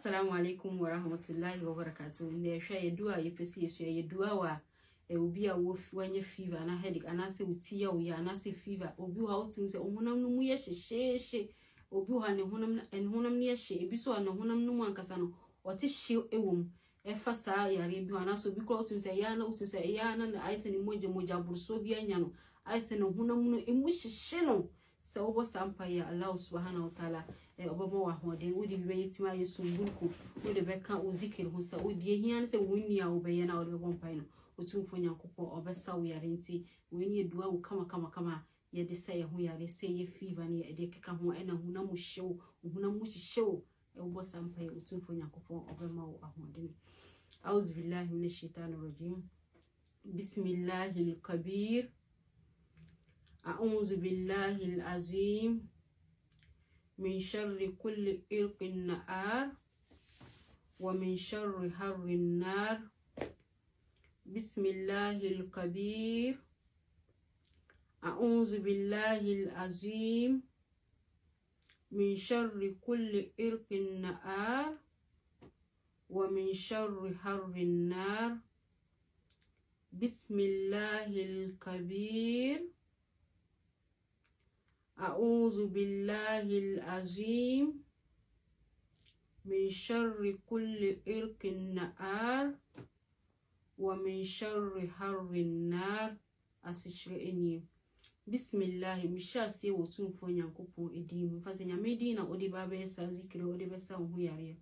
Assalamu alaikum wa rahmatullahi wa barakatuh. Nde ya shaya dua yepesi yesu ya dua wa obi a wanye fever na headache anase uti ya uya anase fever obi ha osimse ohunam no mu ye hyehye obi ha ne honam ne ye hye ebi so na honam no mu ankasa no ote hye ewom efa saa yare bi anase obi kro otumse ya na aise ne moja burso bi anya no aise ne honam no emu hyehye no se obo sampa ya Allah subhanahu wa ta'ala obama wa hode odi bi yetima yesu bulku odi beka ozikir hu se odi ehia se wonni a obeye na odi bebon pai no otumfo nyankopon obesa wo yare nti weni edua wo kama ye de se ye hu yare se ye fever ne ye de keka ho ena hunam hyew obo sampa ya otumfo nyankopon obama wo ahode ni auzu billahi minash shaitani rajim bismillahil kabir a'udhu billahil azim من شر كل إرق النار ومن شر حر النار بسم الله الكبير أعوذ بالله العظيم من شر كل إرق النار ومن شر حر النار بسم الله الكبير أعوذ بالله العظيم من شر كل إرق النار ومن شر حر النار أسشرئني بسم الله مشاسي وتنفو نyankopo edim fase nyamedi na odi baba esa zikire odi besa hu yare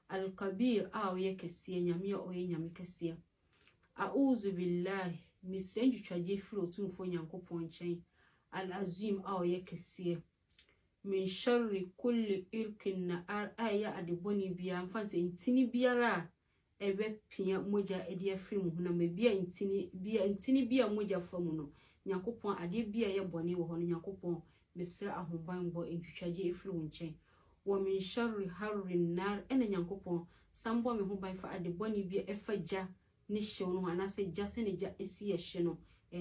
al-kabir a oye kese nyame oye nyame kese a'udhu billahi misenju twaje firo tunfo nyankopo nchen al-azim aw yakesiye min sharri kulli irkin na aya adiboni biya mfanse ntini biara ebe pia moja edi afrim hu na mebia ntini bia moja famu no nyakopon ade bia ye bone wo hono nyakopon mesra ahoban bo entwitwaje efiri nchen wa min sharri harrin nar ena nyakopon sambo me ho ban fa adiboni bia efaja ne hyew no anase jase ne ja esi ye hye no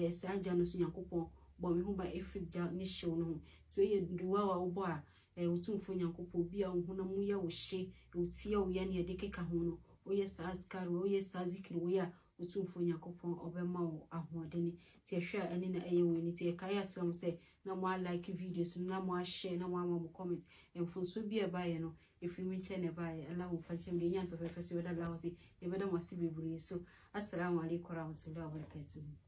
saa ja no so nyakopon bo me ho ba efija ne hyew no so ye duwa wa obo a otumfo nyankopon bia wo hona mu ya wo hye otia wo ya ne de keka ho no oye saa skaro oye saa zikiri wo ya otumfo nyankopon obema wo ahode ni ti ehwa ene na eye wo ni ti kaya asem se na mo like videos na mo share na mo comment enfonso bia ba ye no efirimi che ne ba ye Allah wo fachem de nyan pepe so da Allah wo si ye beda mo si bebure so assalamu alaikum warahmatullahi wabarakatuh.